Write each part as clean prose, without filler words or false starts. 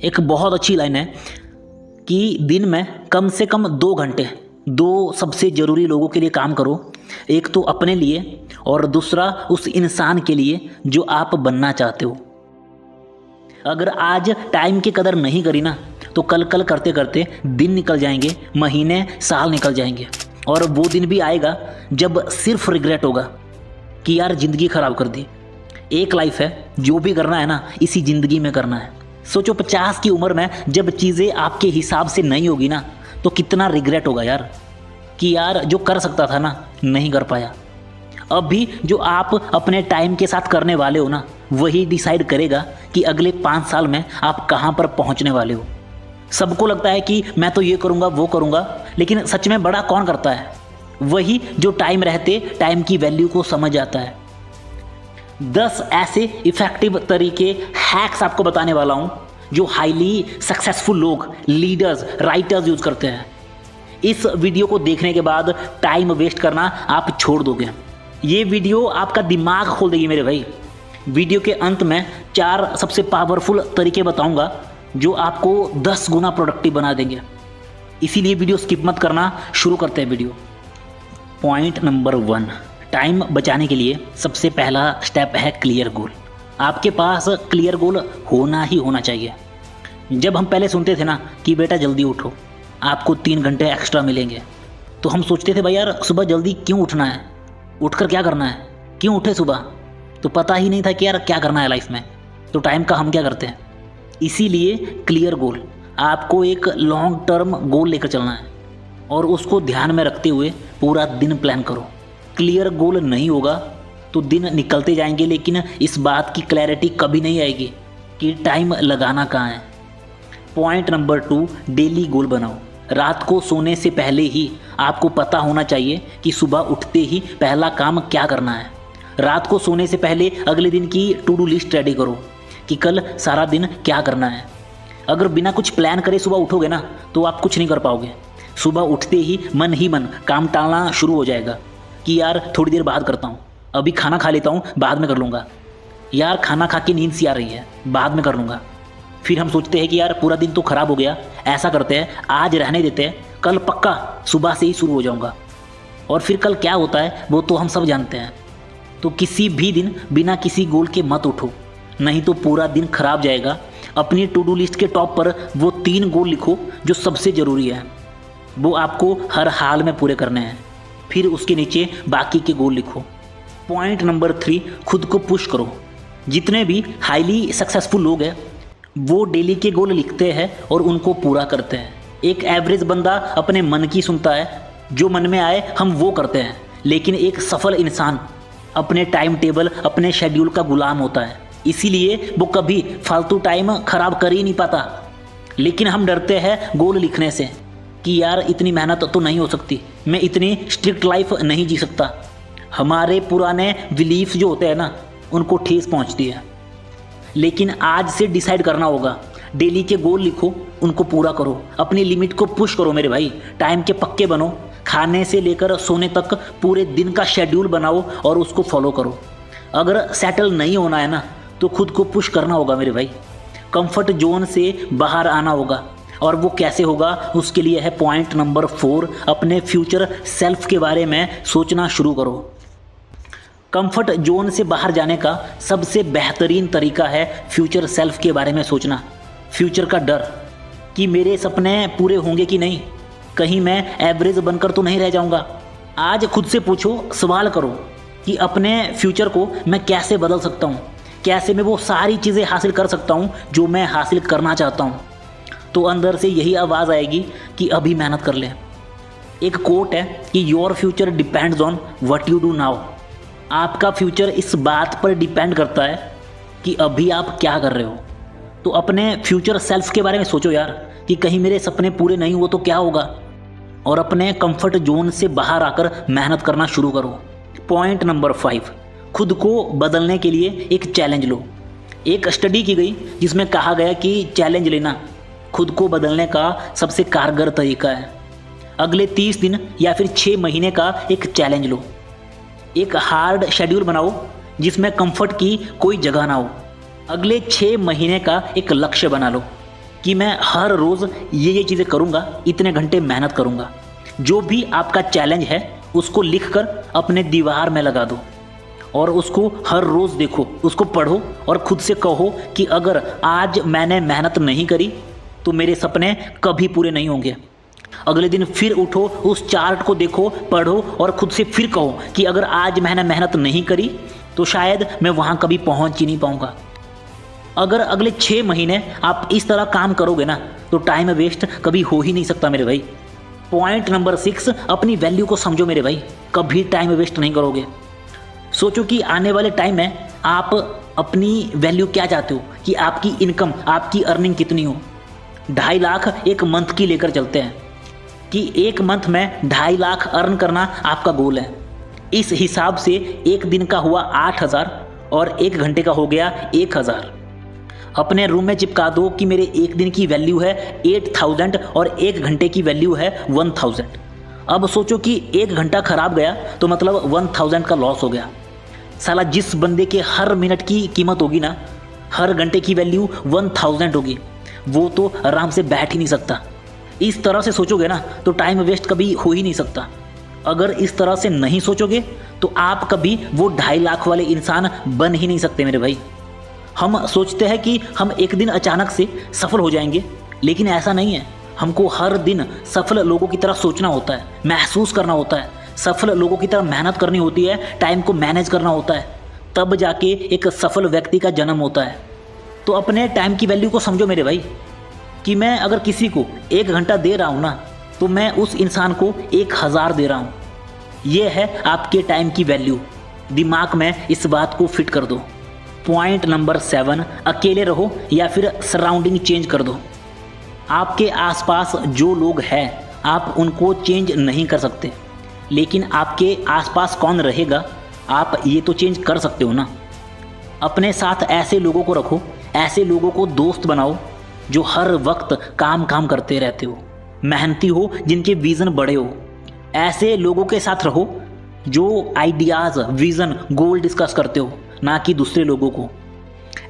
एक बहुत अच्छी लाइन है कि दिन में कम से कम 2 घंटे 2 सबसे ज़रूरी लोगों के लिए काम करो। एक तो अपने लिए और दूसरा उस इंसान के लिए जो आप बनना चाहते हो। अगर आज टाइम की कदर नहीं करी ना तो कल कल करते करते दिन निकल जाएंगे, महीने, साल निकल जाएंगे और वो दिन भी आएगा जब सिर्फ रिग्रेट होगा कि यार ज़िंदगी ख़राब कर दी। एक लाइफ है, जो भी करना है ना इसी ज़िंदगी में करना है। सोचो 50 की उम्र में जब चीज़ें आपके हिसाब से नहीं होगी ना तो कितना रिग्रेट होगा यार कि यार जो कर सकता था ना नहीं कर पाया। अब भी जो आप अपने टाइम के साथ करने वाले हो ना वही डिसाइड करेगा कि अगले 5 साल में आप कहाँ पर पहुँचने वाले हो। सबको लगता है कि मैं तो ये करूँगा वो करूँगा, लेकिन सच में बड़ा कौन करता है? वही जो टाइम रहते टाइम की वैल्यू को समझ आता है। 10 ऐसे इफ़ेक्टिव तरीके, हैक्स आपको बताने वाला हूँ जो हाईली सक्सेसफुल लोग, लीडर्स, राइटर्स यूज़ करते हैं। इस वीडियो को देखने के बाद टाइम वेस्ट करना आप छोड़ दोगे। ये वीडियो आपका दिमाग खोल देगी मेरे भाई। वीडियो के अंत में 4 सबसे पावरफुल तरीके बताऊंगा जो आपको 10 गुना प्रोडक्टिव बना देंगे। इसीलिए वीडियो स्किप मत करना। शुरू करते हैं वीडियो। पॉइंट नंबर 1, टाइम बचाने के लिए सबसे पहला स्टेप है क्लियर गोल। आपके पास क्लियर गोल होना ही होना चाहिए। जब हम पहले सुनते थे ना कि बेटा जल्दी उठो, आपको 3 घंटे एक्स्ट्रा मिलेंगे, तो हम सोचते थे भाई यार सुबह जल्दी क्यों उठना है, उठकर क्या करना है, क्यों उठे सुबह। तो पता ही नहीं था कि यार क्या करना है लाइफ में, तो टाइम का हम क्या करते हैं। इसीलिए क्लियर गोल, आपको एक लॉन्ग टर्म गोल लेकर चलना है और उसको ध्यान में रखते हुए पूरा दिन प्लान करो। क्लियर गोल नहीं होगा तो दिन निकलते जाएंगे, लेकिन इस बात की क्लैरिटी कभी नहीं आएगी कि टाइम लगाना कहाँ है। पॉइंट नंबर 2, डेली गोल बनाओ। रात को सोने से पहले ही आपको पता होना चाहिए कि सुबह उठते ही पहला काम क्या करना है। रात को सोने से पहले अगले दिन की टू डू लिस्ट रेडी करो कि कल सारा दिन क्या करना है। अगर बिना कुछ प्लान करे सुबह उठोगे ना तो आप कुछ नहीं कर पाओगे। सुबह उठते ही मन काम टालना शुरू हो जाएगा कि यार थोड़ी देर बाद करता हूँ, अभी खाना खा लेता हूँ, बाद में कर लूँगा। यार खाना खा के नींद सी आ रही है, बाद में कर लूँगा। फिर हम सोचते हैं कि यार पूरा दिन तो ख़राब हो गया, ऐसा करते हैं आज रहने देते हैं, कल पक्का सुबह से ही शुरू हो जाऊँगा। और फिर कल क्या होता है वो तो हम सब जानते हैं। तो किसी भी दिन बिना किसी गोल के मत उठो, नहीं तो पूरा दिन खराब जाएगा। अपनी टू डू लिस्ट के टॉप पर वो 3 गोल लिखो जो सबसे ज़रूरी है, वो आपको हर हाल में पूरे करने हैं। फिर उसके नीचे बाकी के गोल लिखो। पॉइंट नंबर 3, खुद को पुश करो। जितने भी हाईली सक्सेसफुल लोग हैं वो डेली के गोल लिखते हैं और उनको पूरा करते हैं। एक एवरेज बंदा अपने मन की सुनता है, जो मन में आए हम वो करते हैं, लेकिन एक सफल इंसान अपने टाइम टेबल, अपने शेड्यूल का गुलाम होता है। इसीलिए वो कभी फालतू टाइम खराब कर ही नहीं पाता। लेकिन हम डरते हैं गोल लिखने से कि यार इतनी मेहनत तो नहीं हो सकती, मैं इतनी स्ट्रिक्ट लाइफ नहीं जी सकता। हमारे पुराने बिलीफ जो होते हैं ना उनको ठेस पहुंचती है। लेकिन आज से डिसाइड करना होगा, डेली के गोल लिखो, उनको पूरा करो, अपनी लिमिट को पुश करो मेरे भाई। टाइम के पक्के बनो, खाने से लेकर सोने तक पूरे दिन का शेड्यूल बनाओ और उसको फॉलो करो। अगर सेटल नहीं होना है ना तो खुद को पुश करना होगा मेरे भाई। कंफर्ट जोन से बाहर आना होगा, और वो कैसे होगा उसके लिए है पॉइंट नंबर 4, अपने फ्यूचर सेल्फ के बारे में सोचना शुरू करो। कंफर्ट जोन से बाहर जाने का सबसे बेहतरीन तरीका है फ्यूचर सेल्फ के बारे में सोचना। फ्यूचर का डर कि मेरे सपने पूरे होंगे कि नहीं, कहीं मैं एवरेज बनकर तो नहीं रह जाऊंगा। आज खुद से पूछो, सवाल करो कि अपने फ्यूचर को मैं कैसे बदल सकता हूँ, कैसे मैं वो सारी चीज़ें हासिल कर सकता हूँ जो मैं हासिल करना चाहता हूँ। तो अंदर से यही आवाज़ आएगी कि अभी मेहनत कर ले। एक कोट है कि your future depends on what you do now. आपका फ्यूचर इस बात पर डिपेंड करता है कि अभी आप क्या कर रहे हो। तो अपने फ्यूचर सेल्फ के बारे में सोचो यार कि कहीं मेरे सपने पूरे नहीं हुए तो क्या होगा, और अपने कंफर्ट जोन से बाहर आकर मेहनत करना शुरू करो। पॉइंट नंबर 5, खुद को बदलने के लिए एक चैलेंज लो। एक स्टडी की गई जिसमें कहा गया कि चैलेंज लेना खुद को बदलने का सबसे कारगर तरीका है। अगले 30 दिन या फिर 6 महीने का एक चैलेंज लो। एक हार्ड शेड्यूल बनाओ जिसमें कंफर्ट की कोई जगह ना हो। अगले 6 महीने का एक लक्ष्य बना लो। कि मैं हर रोज़ ये चीज़ें करूँगा, इतने घंटे मेहनत करूँगा। जो भी आपका चैलेंज है उसको लिखकर अपने दीवार में लगा दो और उसको हर रोज़ देखो, उसको पढ़ो और खुद से कहो कि अगर आज मैंने मेहनत नहीं करी तो मेरे सपने कभी पूरे नहीं होंगे। अगले दिन फिर उठो, उस चार्ट को देखो, पढ़ो और खुद से फिर कहो कि अगर आज मैंने मेहनत नहीं करी तो शायद मैं वहाँ कभी पहुँच ही नहीं पाऊँगा। अगर अगले 6 महीने आप इस तरह काम करोगे ना तो टाइम वेस्ट कभी हो ही नहीं सकता मेरे भाई। पॉइंट नंबर 6, अपनी वैल्यू को समझो मेरे भाई, कभी टाइम वेस्ट नहीं करोगे। सोचो कि आने वाले टाइम में आप अपनी वैल्यू क्या चाहते हो, कि आपकी इनकम, आपकी अर्निंग कितनी हो। 2.5 लाख एक मंथ की लेकर चलते हैं कि एक मंथ में 2.5 लाख अर्न करना आपका गोल है। इस हिसाब से एक दिन का हुआ 8,000 और 1 घंटे का हो गया 1,000। अपने रूम में चिपका दो कि मेरे एक दिन की वैल्यू है 8,000 और 1 घंटे की वैल्यू है 1,000। अब सोचो कि 1 घंटा खराब गया तो मतलब 1,000 का लॉस हो गया। साला जिस बंदे के हर मिनट की कीमत होगी ना, हर घंटे की वैल्यू 1,000 होगी, वो तो आराम से बैठ ही नहीं सकता। इस तरह से सोचोगे ना तो टाइम वेस्ट कभी हो ही नहीं सकता। अगर इस तरह से नहीं सोचोगे तो आप कभी वो 2.5 लाख वाले इंसान बन ही नहीं सकते मेरे भाई। हम सोचते हैं कि हम एक दिन अचानक से सफल हो जाएंगे, लेकिन ऐसा नहीं है। हमको हर दिन सफल लोगों की तरह सोचना होता है, महसूस करना होता है, सफल लोगों की तरह मेहनत करनी होती है, टाइम को मैनेज करना होता है, तब जाके एक सफल व्यक्ति का जन्म होता है। तो अपने टाइम की वैल्यू को समझो मेरे भाई, कि मैं अगर किसी को 1 घंटा दे रहा हूँ ना तो मैं उस इंसान को 1,000 दे रहा हूँ। ये है आपके टाइम की वैल्यू। दिमाग में इस बात को फिट कर दो। पॉइंट नंबर 7, अकेले रहो या फिर सराउंडिंग चेंज कर दो। आपके आसपास जो लोग हैं आप उनको चेंज नहीं कर सकते, लेकिन आपके आसपास कौन रहेगा आप ये तो चेंज कर सकते हो ना। अपने साथ ऐसे लोगों को रखो, ऐसे लोगों को दोस्त बनाओ जो हर वक्त काम करते रहते हो, मेहनती हो, जिनके विज़न बड़े हो। ऐसे लोगों के साथ रहो जो आइडियाज़, विज़न, गोल डिस्कस करते हो, ना कि दूसरे लोगों को।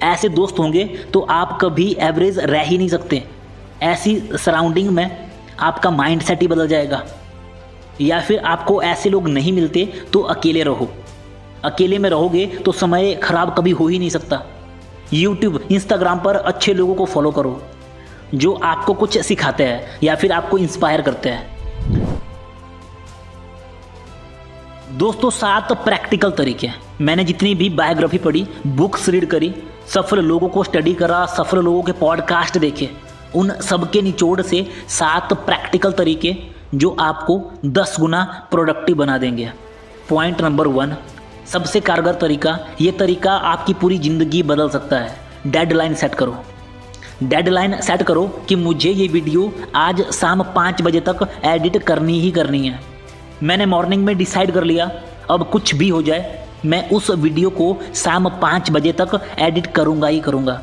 ऐसे दोस्त होंगे तो आप कभी एवरेज रह ही नहीं सकते। ऐसी सराउंडिंग में आपका माइंड सेट ही बदल जाएगा। या फिर आपको ऐसे लोग नहीं मिलते तो अकेले रहो। अकेले में रहोगे तो समय खराब कभी हो ही नहीं सकता। यूट्यूब, इंस्टाग्राम पर अच्छे लोगों को फॉलो करो जो आपको कुछ सिखाते हैं या फिर आपको इंस्पायर करते हैं। दोस्तों, 7 प्रैक्टिकल तरीके, मैंने जितनी भी बायोग्राफी पढ़ी, बुक्स रीड करी, सफल लोगों को स्टडी करा, सफल लोगों के पॉडकास्ट देखे, उन सब के निचोड़ से 7 प्रैक्टिकल तरीके जो आपको 10 गुना प्रोडक्टिव बना देंगे। पॉइंट नंबर 1, सबसे कारगर तरीका, ये तरीका आपकी पूरी ज़िंदगी बदल सकता है। डेडलाइन सेट करो। डेडलाइन सेट करो कि मुझे ये वीडियो आज शाम 5 बजे तक एडिट करनी ही करनी है। मैंने मॉर्निंग में डिसाइड कर लिया, अब कुछ भी हो जाए मैं उस वीडियो को शाम 5 बजे तक एडिट करूँगा ही करूँगा।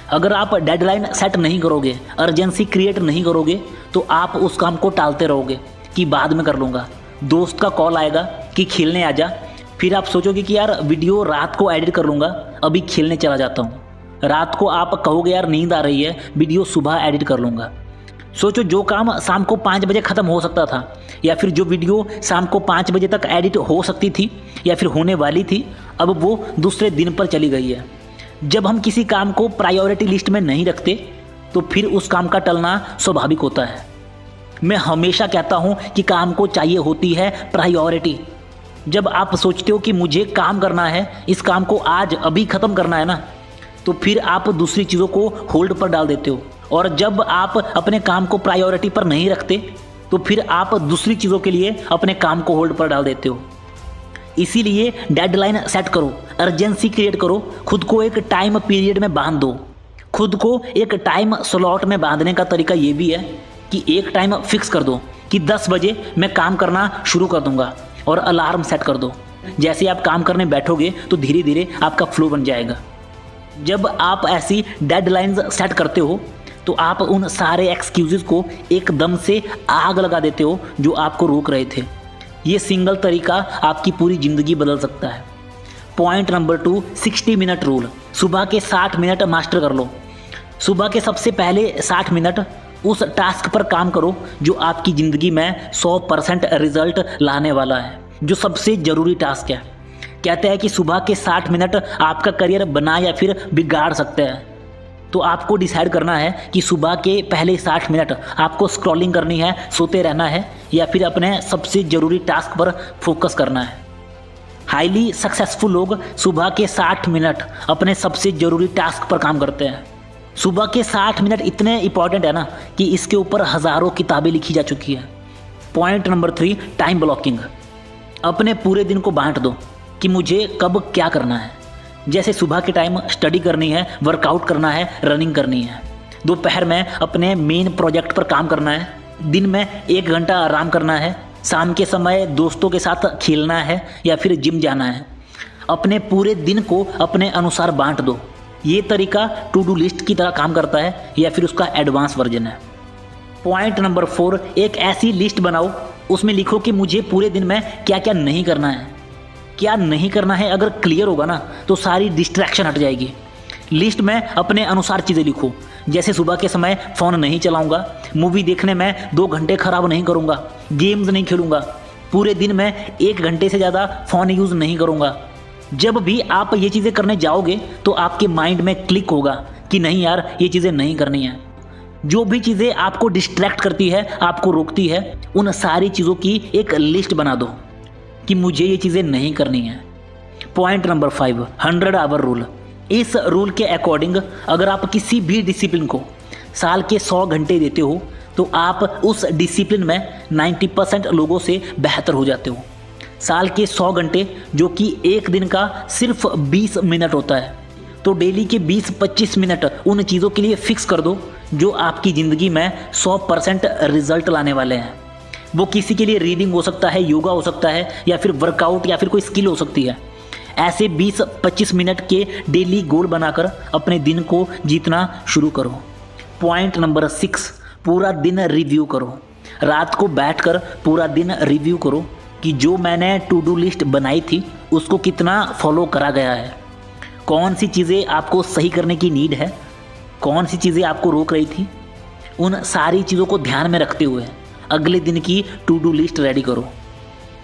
अगर आप डेडलाइन सेट नहीं करोगे, अर्जेंसी क्रिएट नहीं करोगे, तो आप उस काम को टालते रहोगे कि बाद में कर लूँगा। दोस्त का कॉल आएगा कि खेलने आ जा, फिर आप सोचोगे कि यार वीडियो रात को एडिट कर लूँगा, अभी खेलने चला जाता हूँ। रात को आप कहोगे यार नींद आ रही है, वीडियो सुबह एडिट कर लूँगा। सोचो, जो काम शाम को 5 बजे ख़त्म हो सकता था, या फिर जो वीडियो शाम को 5 बजे तक एडिट हो सकती थी या फिर होने वाली थी, अब वो दूसरे दिन पर चली गई है। जब हम किसी काम को प्रायोरिटी लिस्ट में नहीं रखते तो फिर उस काम का टलना स्वाभाविक होता है। मैं हमेशा कहता हूँ कि काम को चाहिए होती है प्रायोरिटी। जब आप सोचते हो कि मुझे काम करना है, इस काम को आज अभी ख़त्म करना है ना, तो फिर आप दूसरी चीज़ों को होल्ड पर डाल देते हो। और जब आप अपने काम को प्रायोरिटी पर नहीं रखते तो फिर आप दूसरी चीज़ों के लिए अपने काम को होल्ड पर डाल देते हो। इसीलिए डेडलाइन सेट करो, अर्जेंसी क्रिएट करो, खुद को एक टाइम पीरियड में बांध दो। खुद को एक टाइम स्लॉट में बांधने का तरीका ये भी है कि एक टाइम फिक्स कर दो कि 10 बजे मैं काम करना शुरू कर दूंगा और अलार्म सेट कर दो। जैसे आप काम करने बैठोगे तो धीरे धीरे आपका फ्लो बन जाएगा। जब आप ऐसी डेडलाइंस सेट करते हो तो आप उन सारे एक्सक्यूज़ को एकदम से आग लगा देते हो जो आपको रोक रहे थे। ये सिंगल तरीका आपकी पूरी ज़िंदगी बदल सकता है। Point number 2, 60 minute rule. सुबह के 60 मिनट मास्टर कर लो। सुबह के सबसे पहले 60 मिनट उस टास्क पर काम करो जो आपकी ज़िंदगी में 100% रिजल्ट लाने वाला है, जो सबसे ज़रूरी टास्क है। कहते हैं कि सुबह के 60 मिनट आपका करियर बना या फिर बिगाड़ सकते हैं। तो आपको डिसाइड करना है कि सुबह के पहले 60 मिनट आपको स्क्रॉलिंग करनी है, सोते रहना है, या फिर अपने सबसे ज़रूरी टास्क पर फोकस करना है। हाईली सक्सेसफुल लोग सुबह के 60 मिनट अपने सबसे ज़रूरी टास्क पर काम करते हैं। सुबह के 60 मिनट इतने इंपॉर्टेंट है ना कि इसके ऊपर हज़ारों किताबें लिखी जा चुकी है। Point number 3, time blocking. अपने पूरे दिन को बांट दो कि मुझे कब क्या करना है। जैसे सुबह के टाइम स्टडी करनी है, वर्कआउट करना है, रनिंग करनी है। दोपहर में अपने मेन प्रोजेक्ट पर काम करना है। दिन में 1 घंटा आराम करना है। शाम के समय दोस्तों के साथ खेलना है या फिर जिम जाना है। अपने पूरे दिन को अपने अनुसार बांट दो। ये तरीका टू डू लिस्ट की तरह काम करता है या फिर उसका एडवांस वर्जन है। पॉइंट नंबर 4, एक ऐसी लिस्ट बनाओ, उसमें लिखो कि मुझे पूरे दिन में क्या क्या नहीं करना है। क्या नहीं करना है अगर क्लियर होगा ना तो सारी डिस्ट्रैक्शन हट जाएगी। लिस्ट में अपने अनुसार चीज़ें लिखो, जैसे सुबह के समय फ़ोन नहीं चलाऊंगा, मूवी देखने में 2 घंटे खराब नहीं करूंगा, गेम्स नहीं खेलूंगा, पूरे दिन में 1 घंटे से ज़्यादा फ़ोन यूज़ नहीं करूंगा। जब भी आप ये चीज़ें करने जाओगे तो आपके माइंड में क्लिक होगा कि नहीं यार ये चीज़ें नहीं करनी है। जो भी चीज़ें आपको डिस्ट्रैक्ट करती है, आपको रोकती है, उन सारी चीज़ों की एक लिस्ट बना दो कि मुझे ये चीज़ें नहीं करनी है। Point number 5, 100 hour rule. इस रूल के अकॉर्डिंग अगर आप किसी भी डिसिप्लिन को साल के 100 घंटे देते हो तो आप उस डिसिप्लिन में 90% लोगों से बेहतर हो जाते हो। साल के 100 घंटे जो कि एक दिन का सिर्फ 20 मिनट होता है, तो डेली के 20-25 मिनट उन चीज़ों के लिए फिक्स कर दो जो आपकी ज़िंदगी में 100% रिजल्ट लाने वाले हैं। वो किसी के लिए रीडिंग हो सकता है, योगा हो सकता है, या फिर वर्कआउट या फिर कोई स्किल हो सकती है। ऐसे 20-25 मिनट के डेली गोल बनाकर अपने दिन को जीतना शुरू करो। पॉइंट नंबर 6, पूरा दिन रिव्यू करो। रात को बैठकर पूरा दिन रिव्यू करो कि जो मैंने टू डू लिस्ट बनाई थी उसको कितना फॉलो करा गया है, कौन सी चीज़ें आपको सही करने की नीड है, कौन सी चीज़ें आपको रोक रही थी। उन सारी चीज़ों को ध्यान में रखते हुए अगले दिन की टू डू लिस्ट रेडी करो।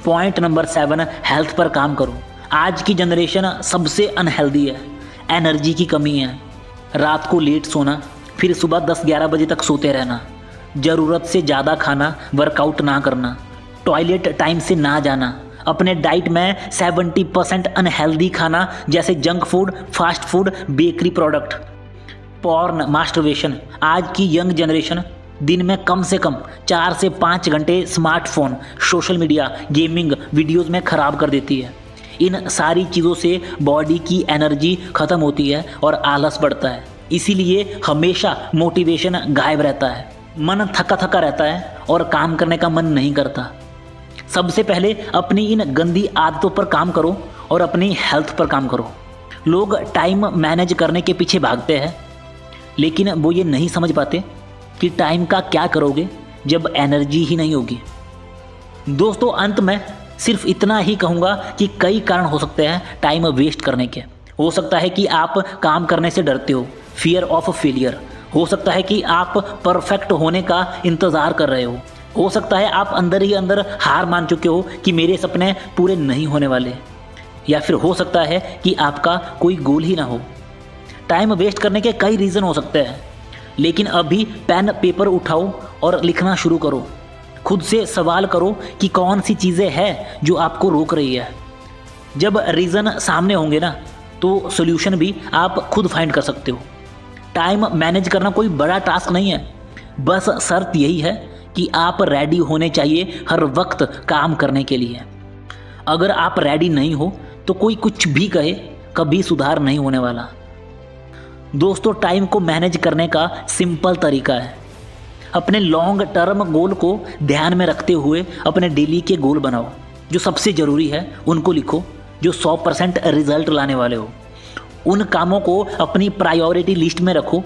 पॉइंट नंबर 7, हेल्थ पर काम करो। आज की जनरेशन सबसे अनहेल्दी है, एनर्जी की कमी है, रात को लेट सोना, फिर सुबह 10-11 बजे तक सोते रहना, ज़रूरत से ज़्यादा खाना, वर्कआउट ना करना, टॉयलेट टाइम से ना जाना, अपने डाइट में 70% अनहेल्दी खाना जैसे junk food, fast food, bakery product, porn, masturbation. आज की यंग जनरेशन दिन में कम से कम 4 से 5 घंटे smartphone, social media, gaming, videos में ख़राब कर देती है। इन सारी चीज़ों से बॉडी की एनर्जी ख़त्म होती है और आलस बढ़ता है। इसीलिए हमेशा मोटिवेशन गायब रहता है, मन थका थका रहता है और काम करने का मन नहीं करता। सबसे पहले अपनी इन गंदी आदतों पर काम करो और अपनी हेल्थ पर काम करो। लोग टाइम मैनेज करने के पीछे भागते हैं, लेकिन वो ये नहीं समझ पाते कि टाइम का क्या करोगे जब एनर्जी ही नहीं होगी। दोस्तों, अंत में सिर्फ इतना ही कहूँगा कि कई कारण हो सकते हैं टाइम वेस्ट करने के। हो सकता है कि आप काम करने से डरते हो, फियर ऑफ फेलियर। हो सकता है कि आप परफेक्ट होने का इंतज़ार कर रहे हो सकता है आप अंदर ही अंदर हार मान चुके हो कि मेरे सपने पूरे नहीं होने वाले, या फिर हो सकता है कि आपका कोई गोल ही ना हो। टाइम वेस्ट करने के कई रीज़न हो सकते हैं, लेकिन अभी पेन पेपर उठाओ और लिखना शुरू करो। खुद से सवाल करो कि कौन सी चीज़ें हैं जो आपको रोक रही है। जब रीज़न सामने होंगे ना तो सोल्यूशन भी आप खुद फाइंड कर सकते हो। टाइम मैनेज करना कोई बड़ा टास्क नहीं है, बस शर्त यही है कि आप रेडी होने चाहिए हर वक्त काम करने के लिए। अगर आप रेडी नहीं हो तो कोई कुछ भी कहे, कभी सुधार नहीं होने वाला। दोस्तों, टाइम को मैनेज करने का सिंपल तरीका है। अपने लॉन्ग टर्म गोल को ध्यान में रखते हुए अपने डेली के गोल बनाओ। जो सबसे ज़रूरी है उनको लिखो, जो 100% रिजल्ट लाने वाले हो। उन कामों को अपनी प्रायोरिटी लिस्ट में रखो।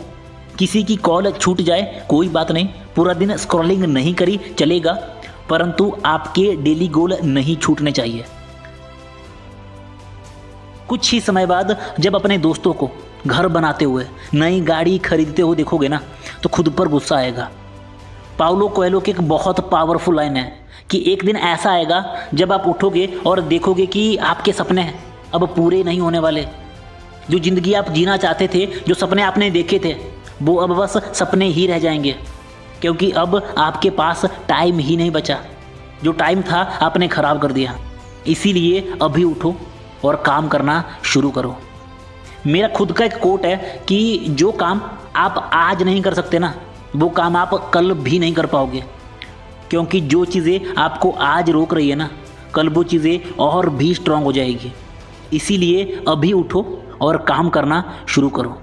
किसी की कॉल छूट जाए कोई बात नहीं, पूरा दिन स्क्रॉलिंग नहीं करी चलेगा, परंतु आपके डेली गोल नहीं छूटने चाहिए। कुछ ही समय बाद जब अपने दोस्तों को घर बनाते हुए, नई गाड़ी खरीदते हुए देखोगे ना तो खुद पर गुस्सा आएगा। पाउलो कोएल्हो की एक बहुत पावरफुल लाइन है कि एक दिन ऐसा आएगा जब आप उठोगे और देखोगे कि आपके सपने अब पूरे नहीं होने वाले। जो ज़िंदगी आप जीना चाहते थे, जो सपने आपने देखे थे, वो अब बस सपने ही रह जाएंगे, क्योंकि अब आपके पास टाइम ही नहीं बचा। जो टाइम था आपने ख़राब कर दिया। इसीलिए अभी उठो और काम करना शुरू करो। मेरा खुद का एक कोट है कि जो काम आप आज नहीं कर सकते ना, वो काम आप कल भी नहीं कर पाओगे, क्योंकि जो चीज़ें आपको आज रोक रही है ना, कल वो चीज़ें और भी स्ट्रांग हो जाएगी। इसीलिए अभी उठो और काम करना शुरू करो।